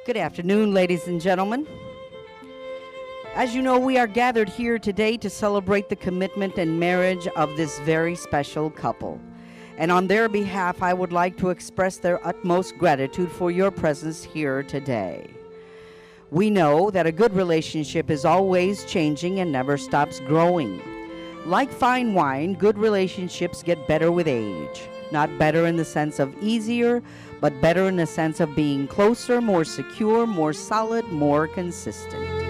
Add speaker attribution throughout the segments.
Speaker 1: Good afternoon, ladies and gentlemen. As you know, we are gathered here today to celebrate the commitment and marriage of this very special couple. And on their behalf, I would like to express their utmost gratitude for your presence here today. We know that a good relationship is always changing and never stops growing. Like fine wine, good relationships get better with age. Not better in the sense of easier, but better in the sense of being closer, more secure, more solid, more consistent.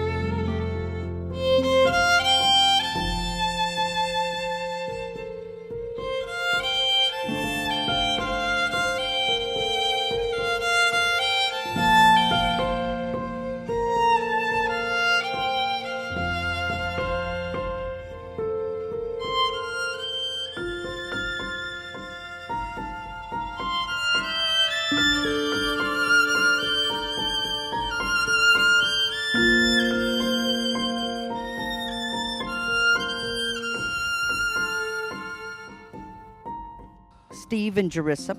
Speaker 1: Steve and Gerissa,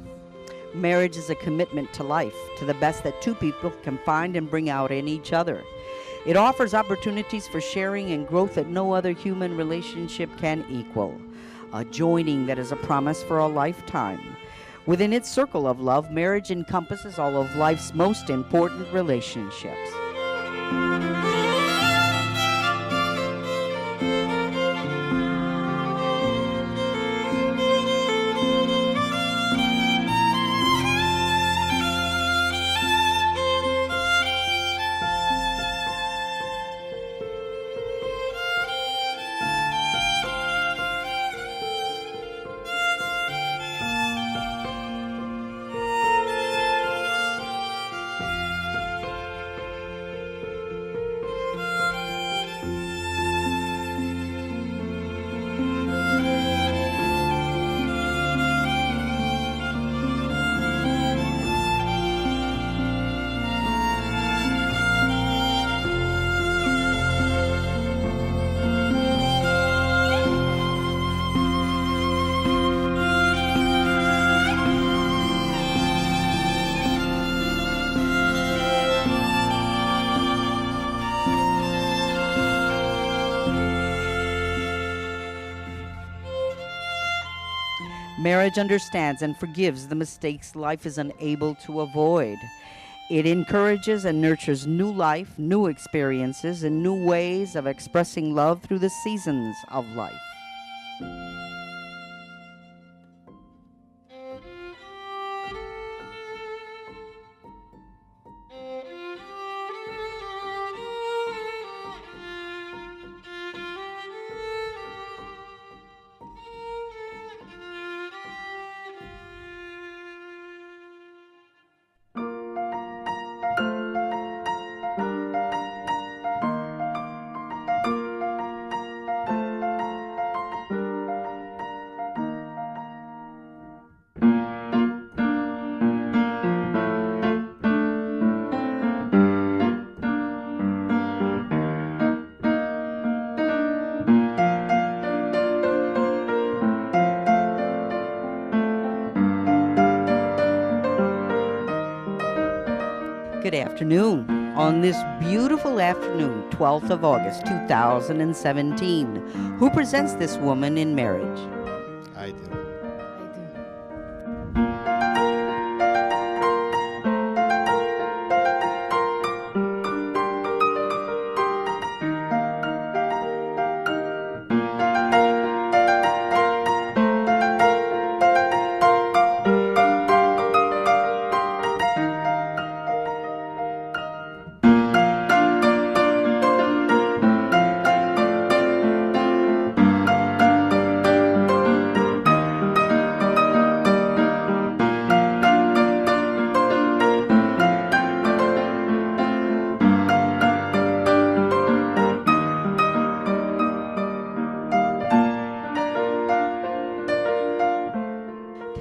Speaker 1: marriage is a commitment to life, to the best that two people can find and bring out in each other. It offers opportunities for sharing and growth that no other human relationship can equal. A joining that is a promise for a lifetime. Within its circle of love, marriage encompasses all of life's most important relationships. Marriage understands and forgives the mistakes life is unable to avoid. It encourages and nurtures new life, new experiences, and new ways of expressing love through the seasons of life. Good afternoon. On this beautiful afternoon, 12th of August, 2017, who presents this woman in marriage?
Speaker 2: I do.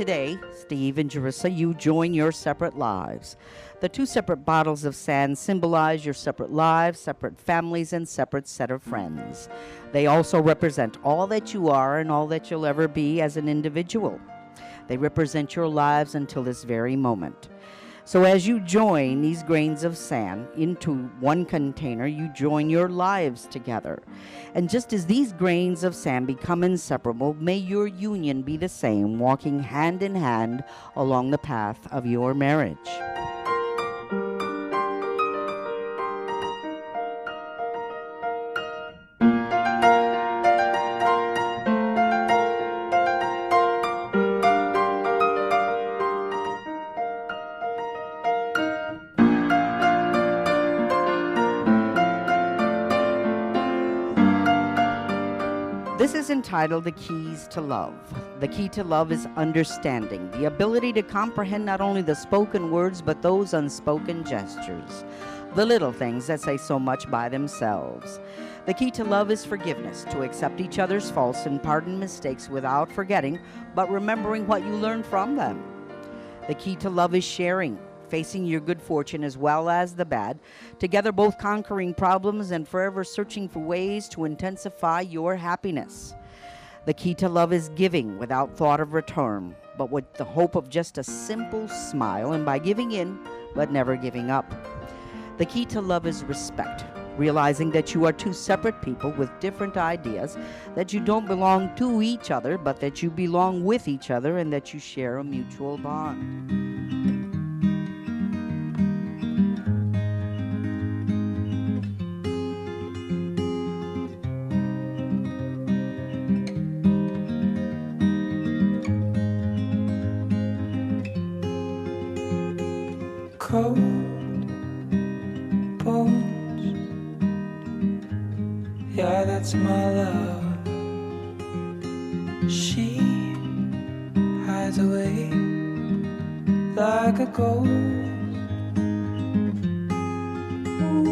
Speaker 2: Today, Steve and Gerissa, you join your separate lives. The two separate bottles of sand symbolize your separate lives, separate families, and separate set of friends. They also represent all that you are and all that you'll ever be as an individual. They represent your lives until this very moment. So as you join these grains of sand into one container, you join your lives together. And just as these grains of sand become inseparable, may your union be the same, walking hand in hand along the path of your marriage. This is entitled The Keys to Love. The key to love is understanding, the ability to comprehend not only the spoken words, but those unspoken gestures, the little things that say so much by themselves. The key to love is forgiveness, to accept each other's faults and pardon mistakes without forgetting, but remembering what you learned from them. The key to love is sharing, facing your good fortune as well as the bad, together both conquering problems and forever searching for ways to intensify your happiness. The key to love is giving without thought of return, but with the hope of just a simple smile, and by giving in, but never giving up. The key to love is respect, realizing that you are two separate people with different ideas, that you don't belong to each other, but that you belong with each other, and that you share a mutual bond.
Speaker 3: Cold bones, yeah, that's my love. She hides away like a ghost.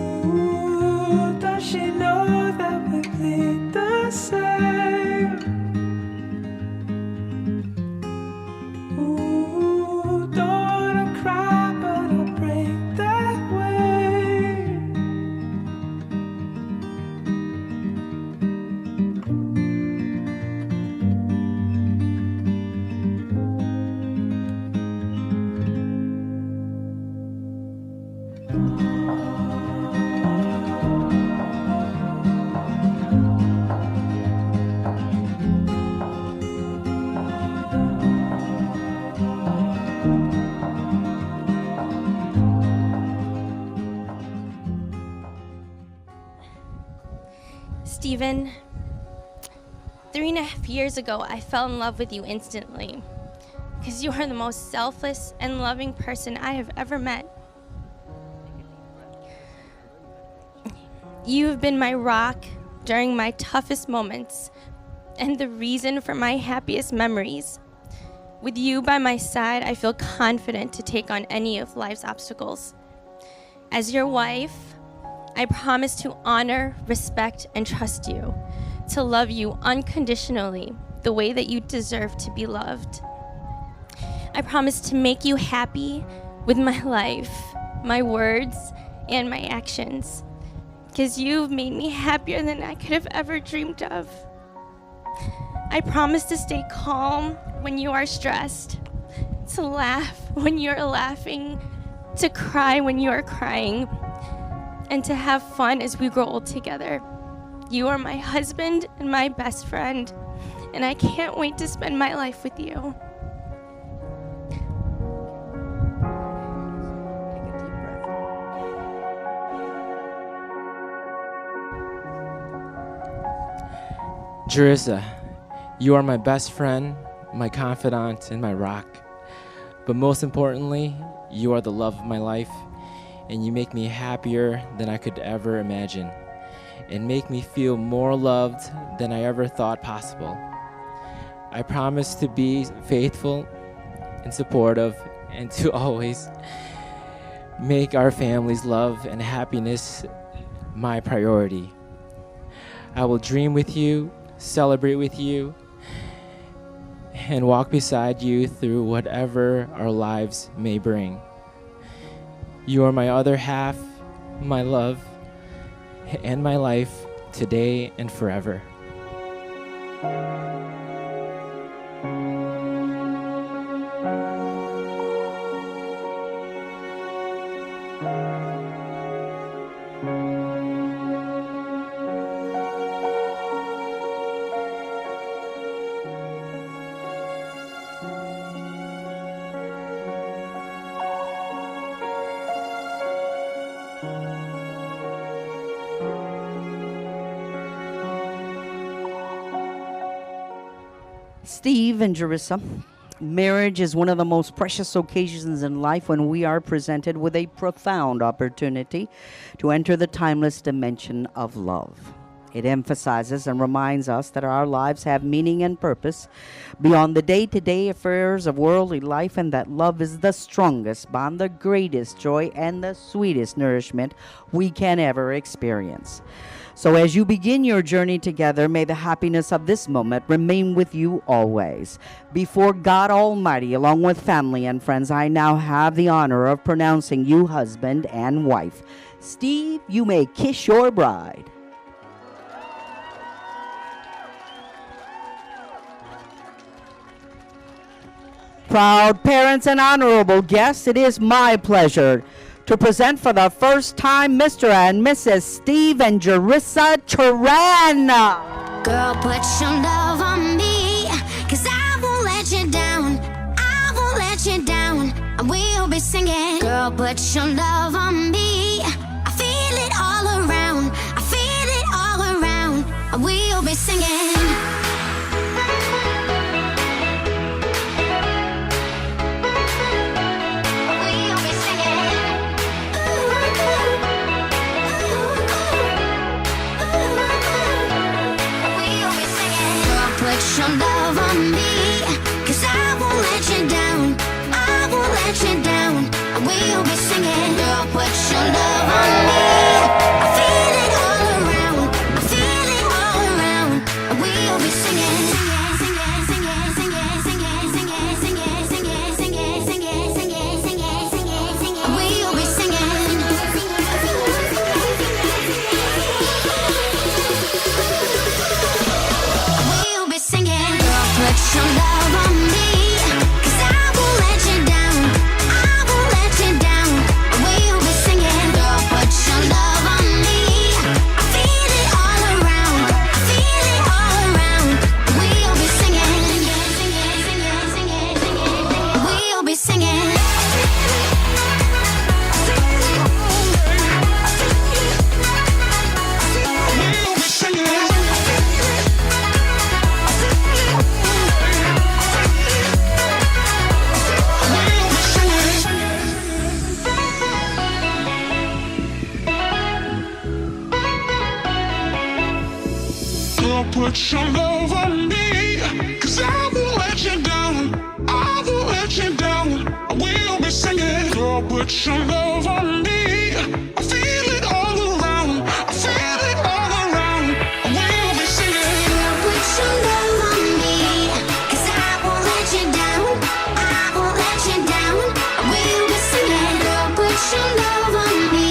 Speaker 3: Ooh, does she know that we bleed the same? Ooh, don't wanna cry, but I'll break that way.
Speaker 4: Steven, 3.5 years ago, I fell in love with you instantly because you are the most selfless and loving person I have ever met. You have been my rock during my toughest moments and the reason for my happiest memories. With you by my side, I feel confident to take on any of life's obstacles. As your wife, I promise to honor, respect, and trust you, to love you unconditionally, the way that you deserve to be loved. I promise to make you happy with my life, my words, and my actions, because you've made me happier than I could have ever dreamed of. I promise to stay calm when you are stressed, to laugh when you're laughing, to cry when you are crying, and to have fun as we grow old together. You are my husband and my best friend, and I can't wait to spend my life with you.
Speaker 5: Gerissa, you are my best friend, my confidant, and my rock. But most importantly, you are the love of my life, and you make me happier than I could ever imagine, and make me feel more loved than I ever thought possible. I promise to be faithful and supportive, and to always make our family's love and happiness my priority. I will dream with you, celebrate with you, and walk beside you through whatever our lives may bring. You are my other half, my love, and my life today and forever.
Speaker 2: Steve and Gerissa, marriage is one of the most precious occasions in life when we are presented with a profound opportunity to enter the timeless dimension of love. It emphasizes and reminds us that our lives have meaning and purpose beyond the day-to-day affairs of worldly life, and that love is the strongest bond, the greatest joy, and the sweetest nourishment we can ever experience. So as you begin your journey together, may the happiness of this moment remain with you always. Before God Almighty, along with family and friends, I now have the honor of pronouncing you husband and wife. Steve, you may kiss your bride. Proud parents and honorable guests, it is my pleasure to present for the first time Mr. and Mrs. Steve and Gerissa Tran.
Speaker 6: Girl, put your love on me, 'cause I won't let you down. I won't let you down. And we'll be singing. Girl, put your love on me. I feel it all around. I feel it all around. And we'll be singing. Put your love on me, 'cause I won't let you down. I won't let you down. And we'll be singing. Girl, put your love on me. I feel it all around. I feel it all around. And we'll be singing. Singing, singing, singing, singing, singing, singing, singing, singing, singing, singing, singing, singing, singing. And we'll be singing. We'll be singing. Put your love on me, 'cause I won't let you down. I won't let you down. We'll be singing. Girl, put your love on me. I feel it all around. I feel it all around. We'll be singing. Singing, singing, singing, singing, singing. We'll be singing.
Speaker 3: Put your love on me, 'cause I won't let you down. I won't let you down. I will be singing. Girl, put your love on me. I feel it all around. I feel it all around. I will be singing.
Speaker 6: Girl, put your love on me, 'cause I won't let you down. I won't let you down. I will be singing. Girl, put your love on me.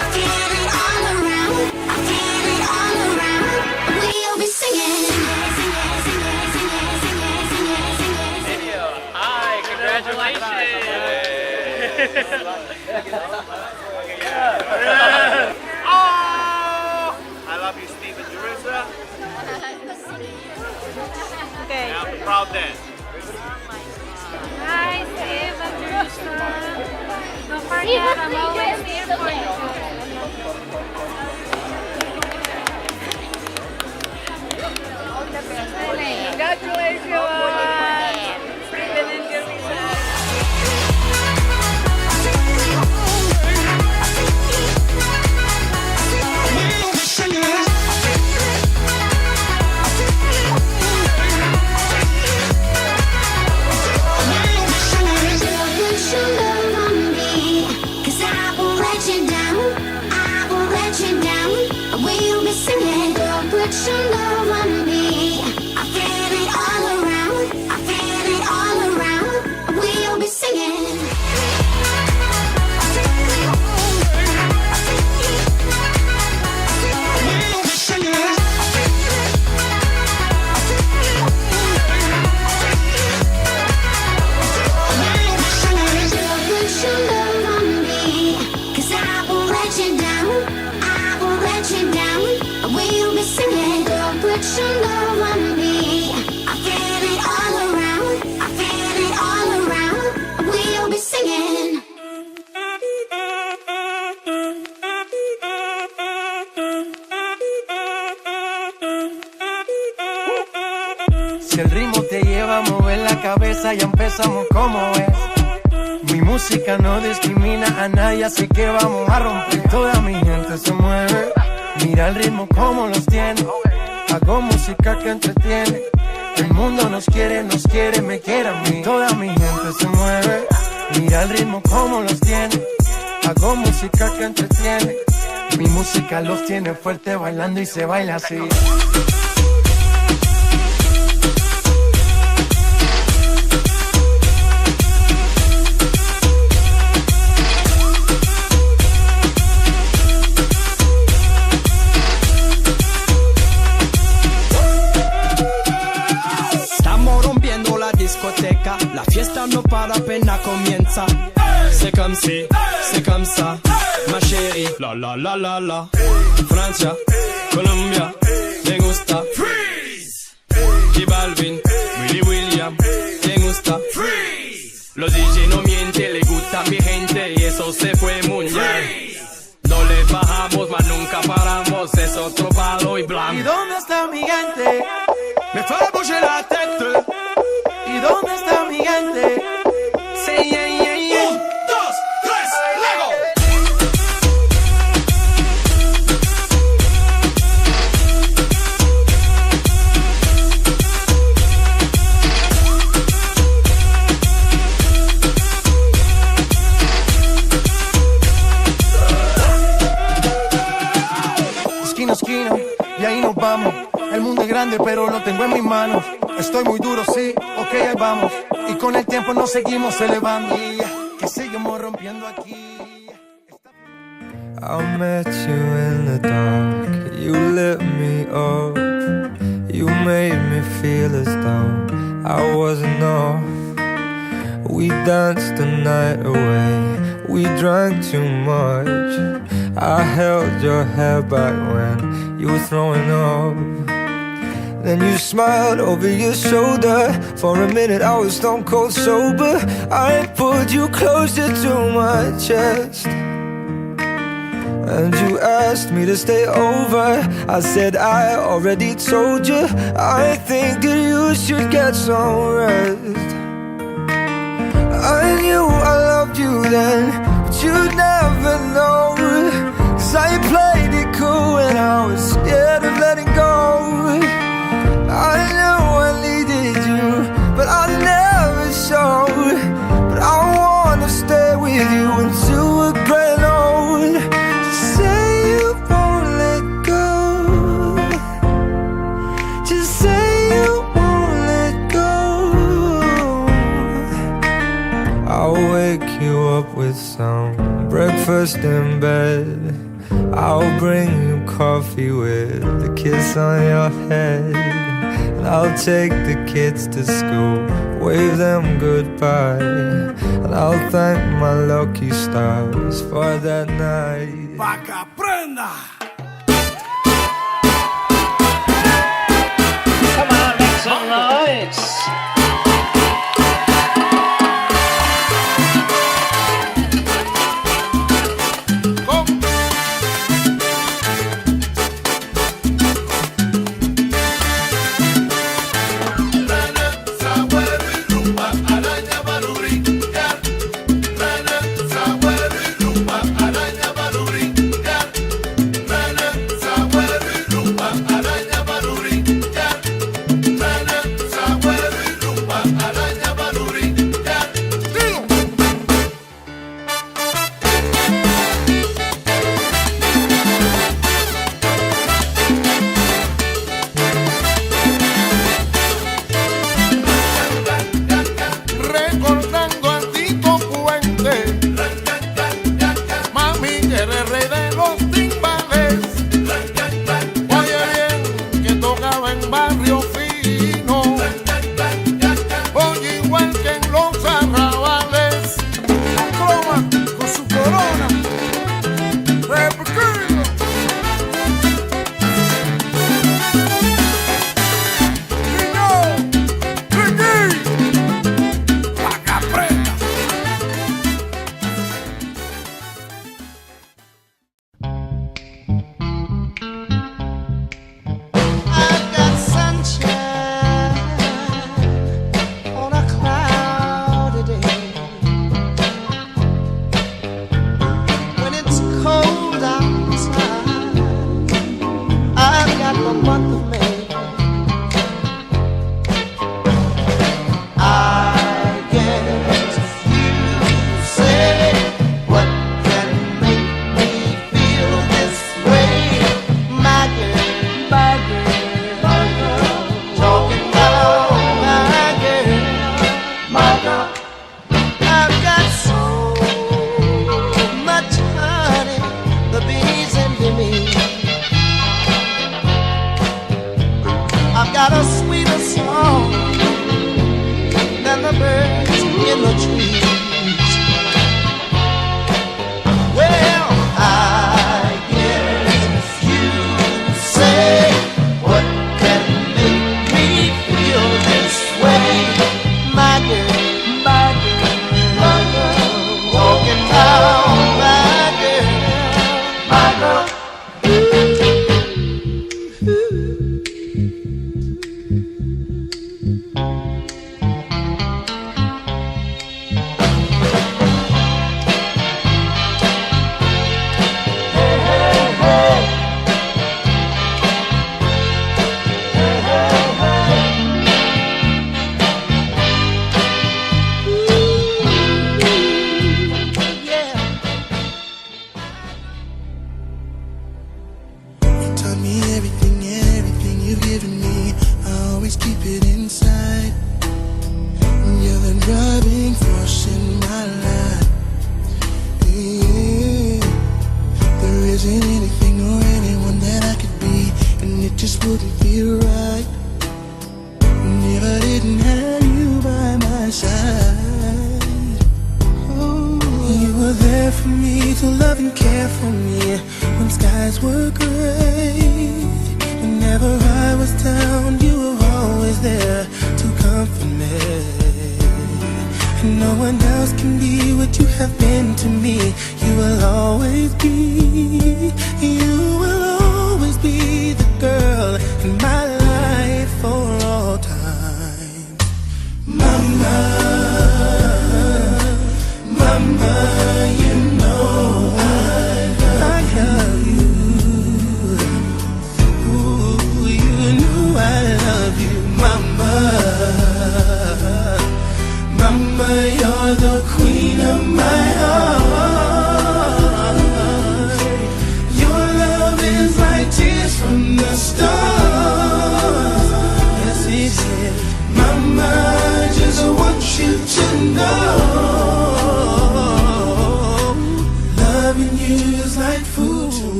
Speaker 6: I feel it all around. I feel it all around. We'll be singing.
Speaker 7: Hi, congratulations! Oh! I love you, Steve and Gerissa.
Speaker 8: Okay.
Speaker 7: Now the proud dad.
Speaker 8: Hi, Steve and Gerissa. Don't forget, I'm always here for you. Congratulations! Stephen and Gerissa.
Speaker 3: We'll be singing.
Speaker 6: Put your love on me, 'cause I won't let you down. I won't let you down. We'll be singing. Girl, put your love on me. I feel it all around. I feel it all around. We'll be singing.
Speaker 3: We'll be singing.
Speaker 6: Girl, put your love on me,
Speaker 9: cabeza, ya empezamos como es. Mi música no discrimina a nadie, así que vamos a romper. Toda mi gente se mueve, mira el ritmo como los tiene. Hago música que entretiene. El mundo nos quiere, me quiere a mí. Toda mi gente se mueve, mira el ritmo como los tiene. Hago música que entretiene. Mi música los tiene fuerte bailando y se baila así.
Speaker 10: La fiesta no para, apenas comienza. C'est comme si, c'est comme ça, ma chérie. La la la la la. Francia, Colombia, me gusta. Freeze. J Balvin, Willy William, me gusta. Freeze. Los DJ no mienten, le gusta a mi gente y eso se fue muy bien. No le bajamos, mas nunca paramos, es otro palo y blanco.
Speaker 9: ¿Y dónde está mi gente?
Speaker 10: Me fue bouger la tête.
Speaker 9: ¿Y dónde está mi gente?
Speaker 10: Sí, yeah, yeah, yeah. 1, 2, 3, luego.
Speaker 9: Esquina a esquina, y ahí nos vamos. El mundo es grande, pero lo tengo en mis manos. Estoy muy duro, sí, ok, ahí vamos. Y con el tiempo nos seguimos elevando. Que seguimos rompiendo aquí.
Speaker 11: I met you in the dark. You lit me up. You made me feel as though I wasn't off. We danced the night away. We drank too much. I held your hair back when you were throwing up. Then you smiled over your shoulder. For a minute I was stone cold sober. I pulled you closer to my chest, and you asked me to stay over. I said I already told you. I think that you should get some rest. I knew I loved you then, but you'd never know. 'Cause I played it cool when I was scared of letting go. I know I needed you, but I never showed. But I wanna stay with you until we're growing old. Just say you won't let go. Just say you won't let go. I'll wake you up with some breakfast in bed. I'll bring you coffee with a kiss on your head. I'll take the kids to school, wave them goodbye, and I'll thank my lucky stars for that night.
Speaker 10: Vaca prenda.
Speaker 7: Come on, make some noise.
Speaker 12: Oh, my girl, my girl.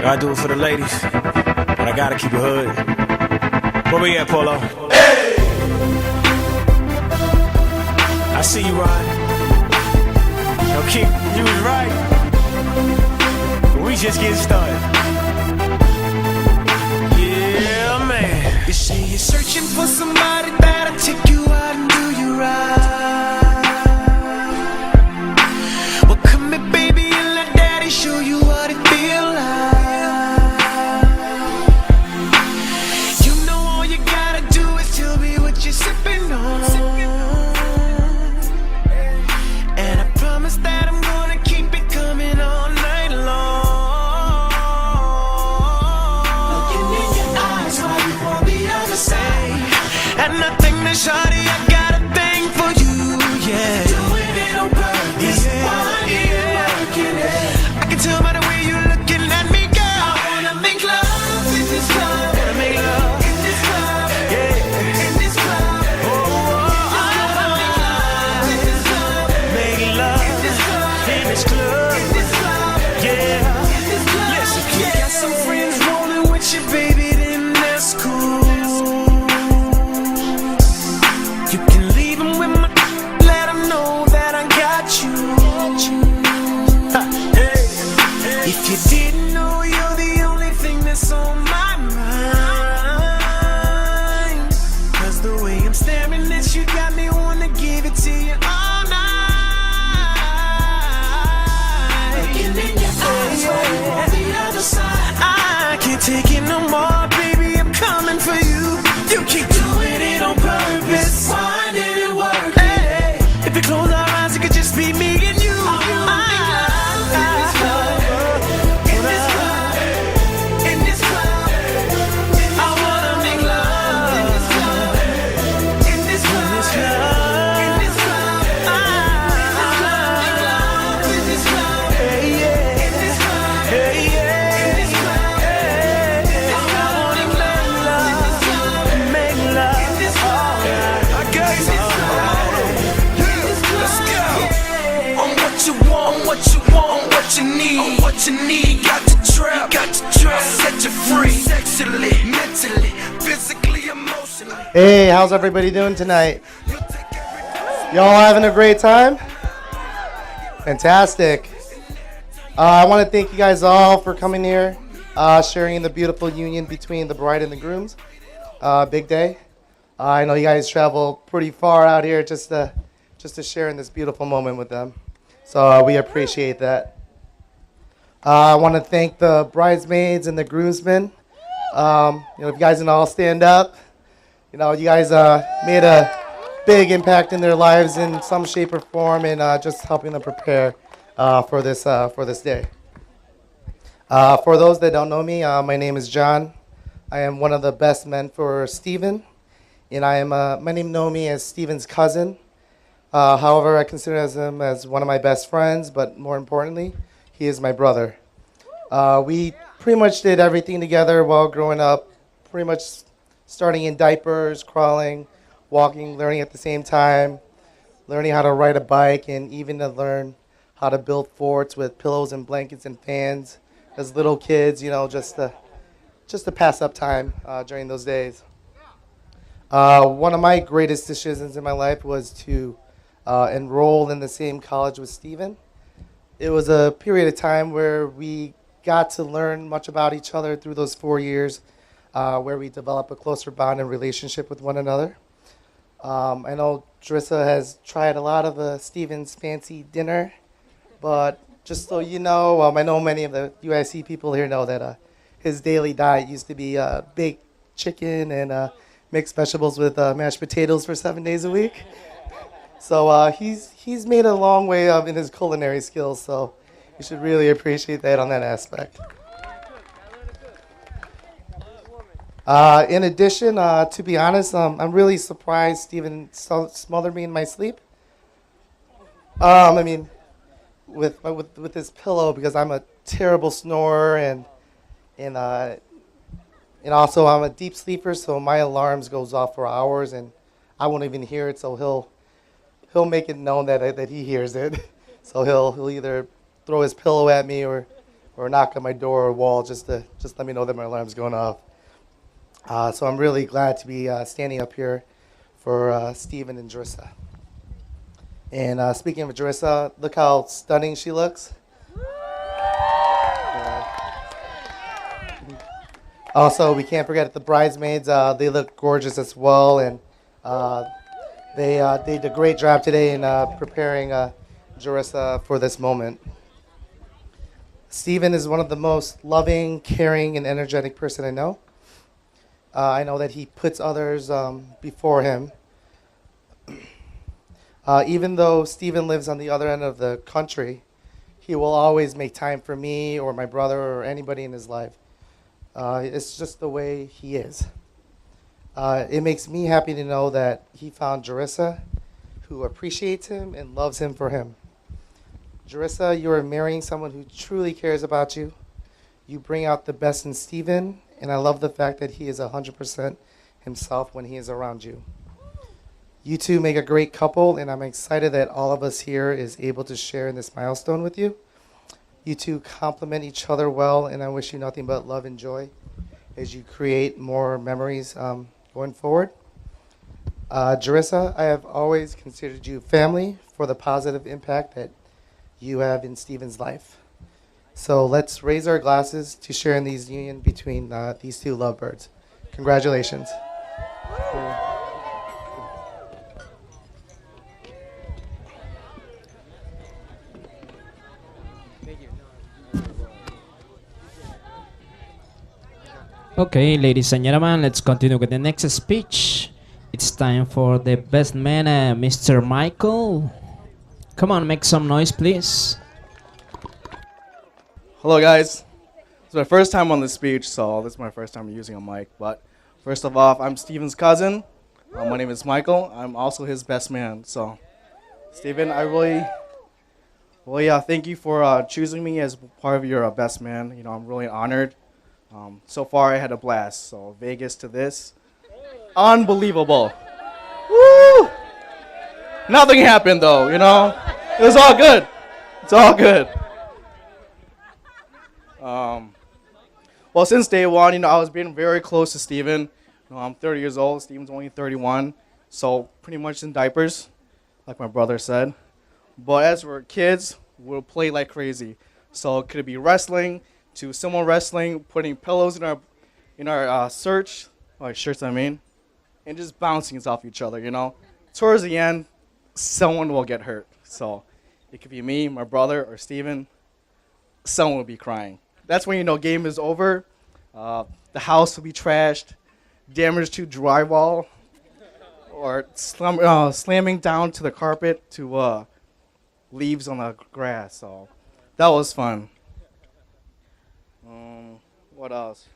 Speaker 13: I do it for the ladies, but I gotta keep it hood. Where we at, Polo? Hey! I see you, Ron. Yo, King, you was right. But we just getting started. Yeah, man.
Speaker 10: You say you're searching for somebody that'll take you out and do you right. Well, come here, baby, and let daddy show you what it feel like. Sipping on, and I promise that I'm gonna keep it coming all night long. Looking in your eyes while you on the other side, and I think that shawty, I got a thing for you, yeah. Doing it on purpose, working it. I can tell by the way you're looking at me, girl. I wanna make love in this club. Wanna make love in this club, yeah. Baby, then that's cool. You can leave him with my, let him know that I got you. Hey. If you didn't know, you're the only thing that's on my mind. Cause the way I'm staring at you got me wanna give it to you all night. Looking in your eyes, on the other side, I can't take it no more, baby, I'm coming for you. You keep doing it on purpose. Why did it work? Hey, if we close our eyes, it could just be me and you. What you need, got to trap, set you free, sexually, mentally, physically, emotionally.
Speaker 14: Hey, how's everybody doing tonight? Y'all having a great time? Fantastic. I want to thank you guys all for coming here, sharing in the beautiful union between the bride and the grooms. Big day. I know you guys travel pretty far out here just to just to share in this beautiful moment with them. So we appreciate that. I want to thank the bridesmaids and the groomsmen. If you guys can all stand up, you guys made a big impact in their lives in some shape or form, and just helping them prepare for this day. For those that don't know me, my name is John. I am one of the best men for Steven, and I am many know me as Steven's cousin. However, I consider him as one of my best friends, but more importantly, he is my brother. We pretty much did everything together while growing up, pretty much starting in diapers, crawling, walking, learning at the same time, learning how to ride a bike, and even to learn how to build forts with pillows and blankets and fans as little kids, just to pass up time during those days. One of my greatest decisions in my life was to enroll in the same college with Steven. It was a period of time where we got to learn much about each other through those 4 years, where we developed a closer bond and relationship with one another. I know Gerissa has tried a lot of Steven's fancy dinner, but just so you know, I know many of the UIC people here know that his daily diet used to be baked chicken and mixed vegetables with mashed potatoes for 7 days a week. So he's made a long way in his culinary skills, so you should really appreciate that on that aspect. In addition, to be honest, I'm really surprised Steven smothered me in my sleep. With his pillow, because I'm a terrible snorer, and also I'm a deep sleeper, so my alarms goes off for hours, and I won't even hear it. So he'll make it known that he hears it. So he'll either throw his pillow at me or knock on my door or wall just let me know that my alarm's going off. So I'm really glad to be standing up here for Steven and Gerissa. And speaking of Gerissa, look how stunning she looks. Also, we can't forget the bridesmaids. They look gorgeous as well, and they did a great job today in preparing Gerissa for this moment. Steven is one of the most loving, caring, and energetic person I know. I know that he puts others before him. Even though Steven lives on the other end of the country, he will always make time for me or my brother or anybody in his life. It's just the way he is. It makes me happy to know that he found Gerissa, who appreciates him and loves him for him. Gerissa, you are marrying someone who truly cares about you. You bring out the best in Steven, and I love the fact that he is 100% himself when he is around you. You two make a great couple, and I'm excited that all of us here is able to share in this milestone with you. You two complement each other well, and I wish you nothing but love and joy as you create more memories going forward. Gerissa, I have always considered you family for the positive impact that you have in Steven's life. So let's raise our glasses to sharing these union between these two lovebirds. Congratulations.
Speaker 15: Okay, ladies and gentlemen, let's continue with the next speech. It's time for the best man, Mr. Michael. Come on, make some noise, please.
Speaker 16: Hello, guys. It's my first time on this speech, so this is my first time using a mic. But first of all, I'm Steven's cousin. My name is Michael. I'm also his best man. So, Steven, I really thank you for choosing me as part of your best man. You know, I'm really honored. So far, I had a blast. So Vegas to this, unbelievable. Woo! Nothing happened though. You know, it was all good. It's all good. Well, since day one, you know, I was being very close to Steven. You know, I'm 30 years old. Steven's only 31, so pretty much in diapers, like my brother said. But as we're kids, we'll play like crazy. So could it be wrestling? To sumo wrestling, putting pillows in our shirts, and just bouncing off each other, you know. Towards the end, someone will get hurt. So it could be me, my brother, or Steven. Someone will be crying. That's when you know game is over. The house will be trashed, damage to drywall, or slamming down to the carpet to leaves on the grass. So that was fun. What else?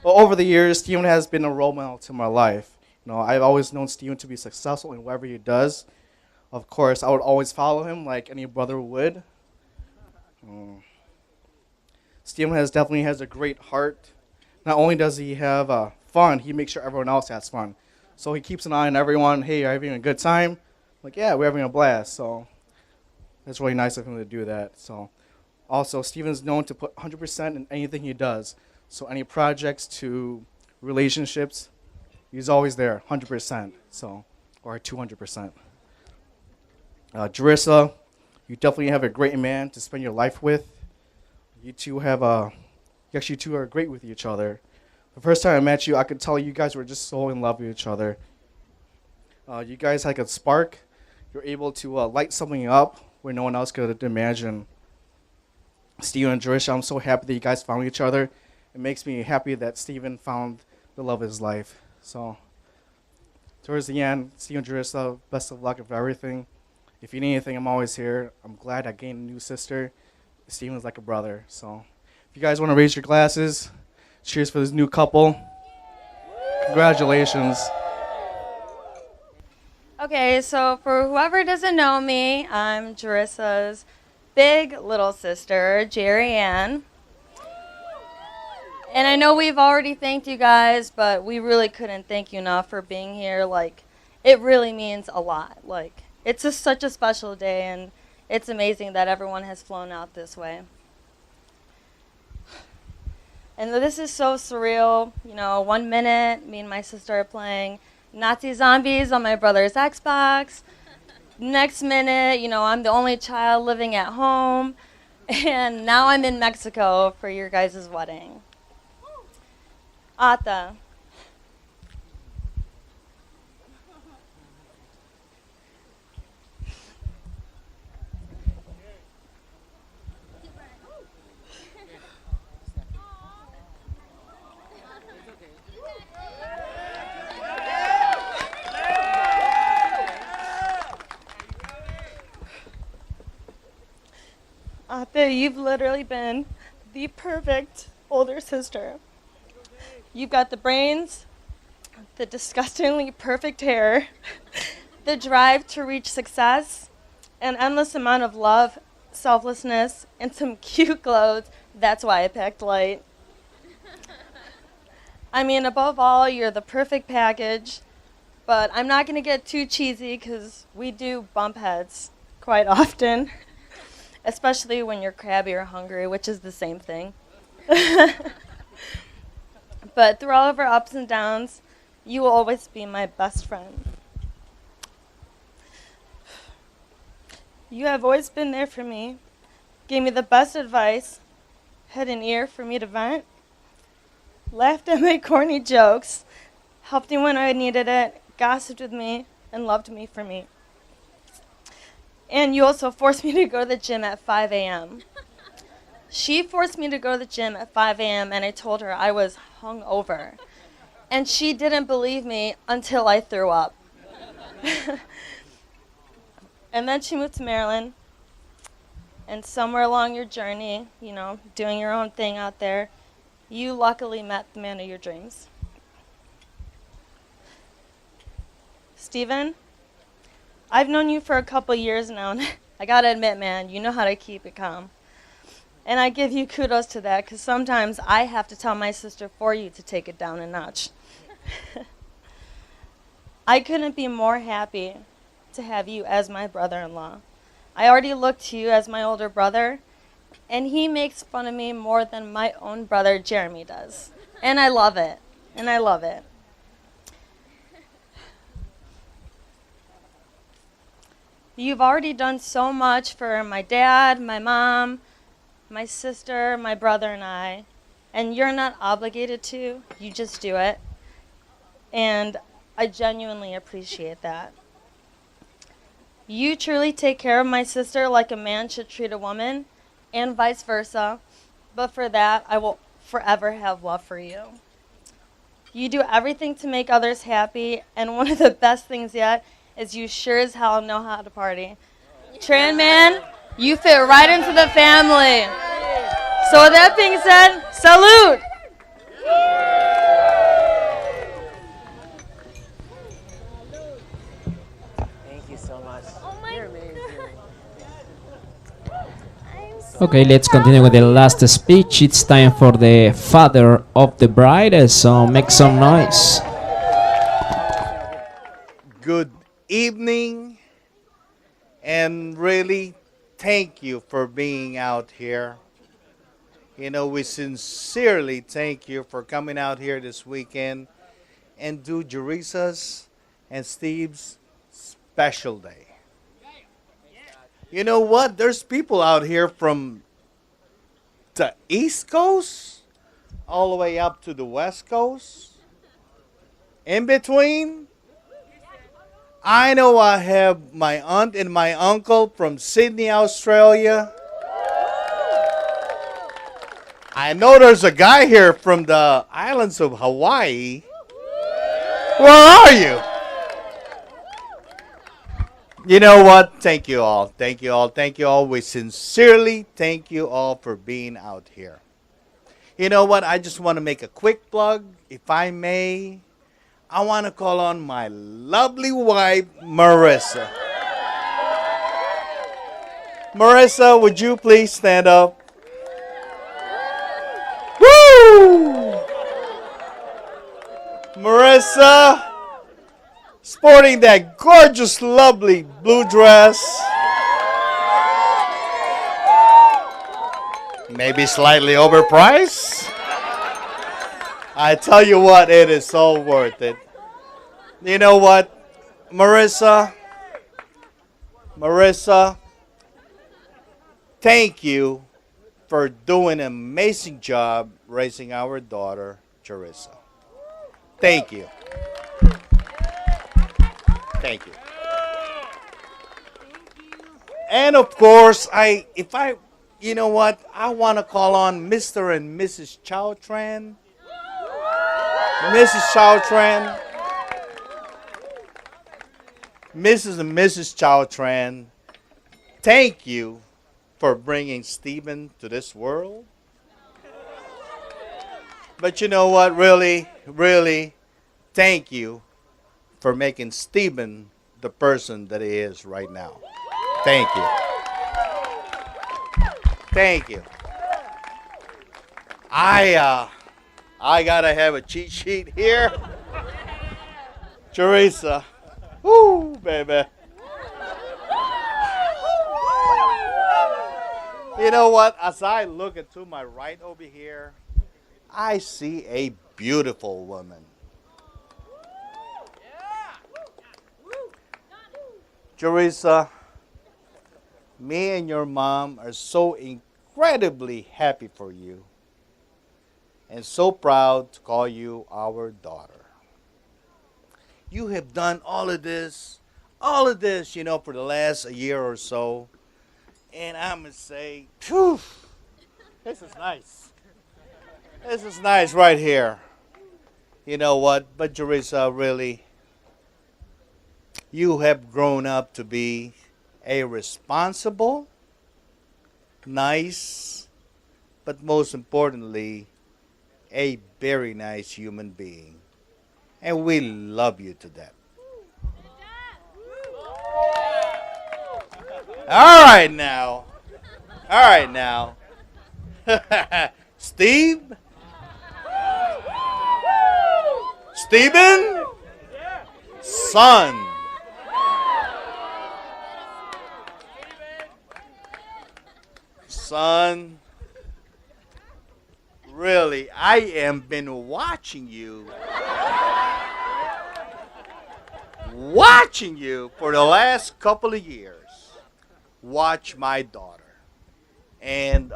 Speaker 16: Well, over the years, Steven has been a role model to my life. I've always known Steven to be successful in whatever he does. Of course, I would always follow him like any brother would. Steven definitely has a great heart. Not only does he have fun, he makes sure everyone else has fun. So he keeps an eye on everyone. Hey, are you having a good time? Like, yeah, we're having a blast. So that's really nice of him to do that. So also, Steven's known to put 100% in anything he does. So any projects to relationships, he's always there, 100%. So, or 200%. Gerissa, you definitely have a great man to spend your life with. You two are great with each other. The first time I met you, I could tell you guys were just so in love with each other. You guys had a spark. You're able to light something up where no one else could imagine. Steven and Gerissa, I'm so happy that you guys found each other. It makes me happy that Steven found the love of his life. So, towards the end, Steven and Gerissa, best of luck with everything. If you need anything, I'm always here. I'm glad I gained a new sister. Steven's like a brother. So, if you guys want to raise your glasses, cheers for this new couple. Congratulations.
Speaker 17: Okay, so for whoever doesn't know me, I'm Gerissa's big little sister, Jerry Ann. And I know we've already thanked you guys, but we really couldn't thank you enough for being here. Like, it really means a lot. Like, it's just such a special day, and it's amazing that everyone has flown out this way. And this is so surreal. 1 minute, me and my sister are playing Nazi zombies on my brother's Xbox. Next minute, I'm the only child living at home. And now I'm in Mexico for your guys' wedding. Ata. Ata, you've literally been the perfect older sister. You've got the brains, the disgustingly perfect hair, the drive to reach success, an endless amount of love, selflessness, and some cute clothes. That's why I picked light. I mean, above all, you're the perfect package, but I'm not going to get too cheesy because we do bump heads quite often, especially when you're crabby or hungry, which is the same thing. But through all of our ups and downs, you will always be my best friend. You have always been there for me, gave me the best advice, had an ear for me to vent, laughed at my corny jokes, helped me when I needed it, gossiped with me, and loved me for me. And you also forced me to go to the gym at 5 a.m. She forced me to go to the gym at 5 a.m. and I told her I was hungover. And she didn't believe me until I threw up. And then she moved to Maryland. And somewhere along your journey, doing your own thing out there, you luckily met the man of your dreams. Steven, I've known you for a couple years now, and I gotta admit, man, you know how to keep it calm. And I give you kudos to that, because sometimes I have to tell my sister for you to take it down a notch. I couldn't be more happy to have you as my brother-in-law. I already look to you as my older brother, and he makes fun of me more than my own brother Jeremy does. And I love it. And I love it. You've already done so much for my dad, my mom, my sister, my brother, and I. And you're not obligated to. You just do it. And I genuinely appreciate that. You truly take care of my sister like a man should treat a woman, and vice versa. But for that, I will forever have love for you. You do everything to make others happy, and one of the best things yet is you sure as hell know how to party. Tran man, you fit right into the family. So with that being said, salute!
Speaker 18: Thank you so much. You're amazing.
Speaker 15: Okay, let's continue with the last speech. It's time for the father of the bride, so make some noise.
Speaker 19: Good evening, and really thank you for being out here. You know, we sincerely thank you for coming out here this weekend and do Gerissa's and Steve's special day. You know what? There's people out here from the East Coast all the way up to the West Coast. In between, I know I have my aunt and my uncle from Sydney, Australia. I know there's a guy here from the islands of Hawaii. Where are you? You know what? Thank you all. Thank you all. Thank you all. We sincerely thank you all for being out here. You know what? I just want to make a quick plug, if I may. I want to call on my lovely wife, Marissa. Marissa, would you please stand up? Woo! Marissa, sporting that gorgeous, lovely blue dress. Maybe slightly overpriced. I tell you what, it is so worth it. You know what, Marissa, thank you for doing an amazing job raising our daughter, Gerissa. Thank you. Thank you. And of course, you know what, I want to call on Mr. and Mrs. Tran. Mrs. Tran. Mrs. and Mrs. Tran, thank you for bringing Stephen to this world. But you know what, really, thank you for making Stephen the person that he is right now. Thank you. Thank you. I gotta have a cheat sheet here. Gerissa. Woo, baby. You know what? As I look into my right over here, I see a beautiful woman. Gerissa, me and your mom are so incredibly happy for you and so proud to call you our daughter. You have done all of this, you know, for the last year or so. And I'm going to say, phew, this is nice. This is nice right here. You know what? But Gerissa, really, you have grown up to be a responsible, nice, but most importantly, a very nice human being. And we love you to death. All right now. Steve? Steven? Son. Son. Really, I have been watching you for the last couple of years. Watch my daughter. And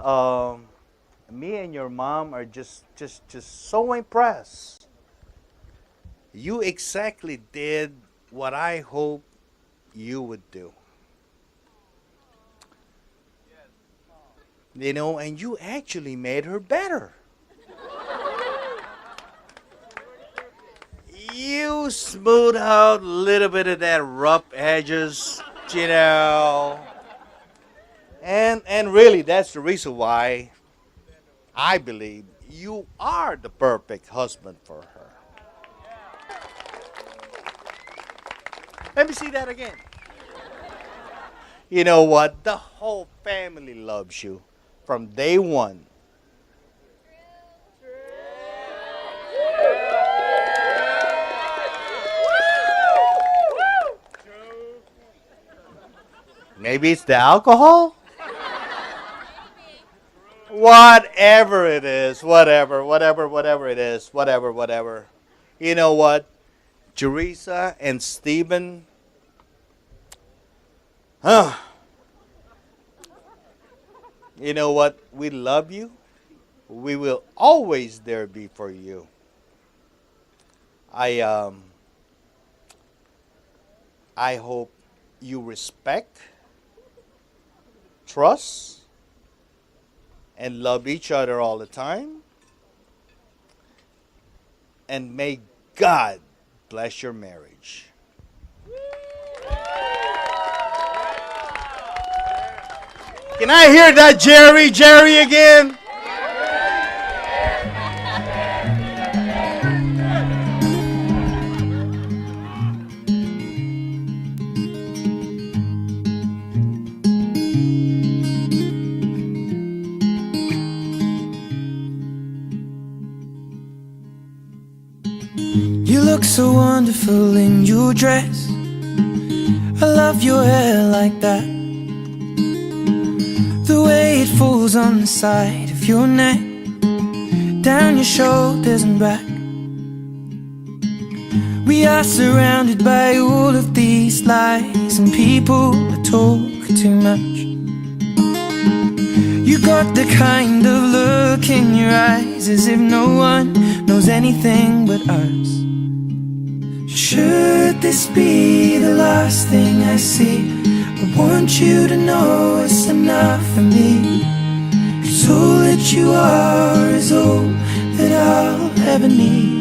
Speaker 19: me and your mom are just so impressed. You exactly did what I hope you would do. You know, and you actually made her better. You smooth out a little bit of that rough edges, you know. And really, that's the reason why I believe you are the perfect husband for her. Let me see that again. You know what? The whole family loves you from day one. Maybe it's the alcohol? Whatever it is, whatever it is, whatever. You know what? Gerissa and Stephen, you know what? We love you. We will always there be for you. I hope you respect, trust, and love each other all the time. And may God bless your marriage. Can I hear that, Jerry again?
Speaker 11: You look so wonderful in your dress. I love your hair like that. The way it falls on the side of your neck, down your shoulders and back. We are surrounded by all of these lies, and people that talk too much. You got the kind of look in your eyes as if no one knows anything but us. Should this be the last thing I see, I want you to know it's enough for me. 'Cause all that you are is all that I'll ever need.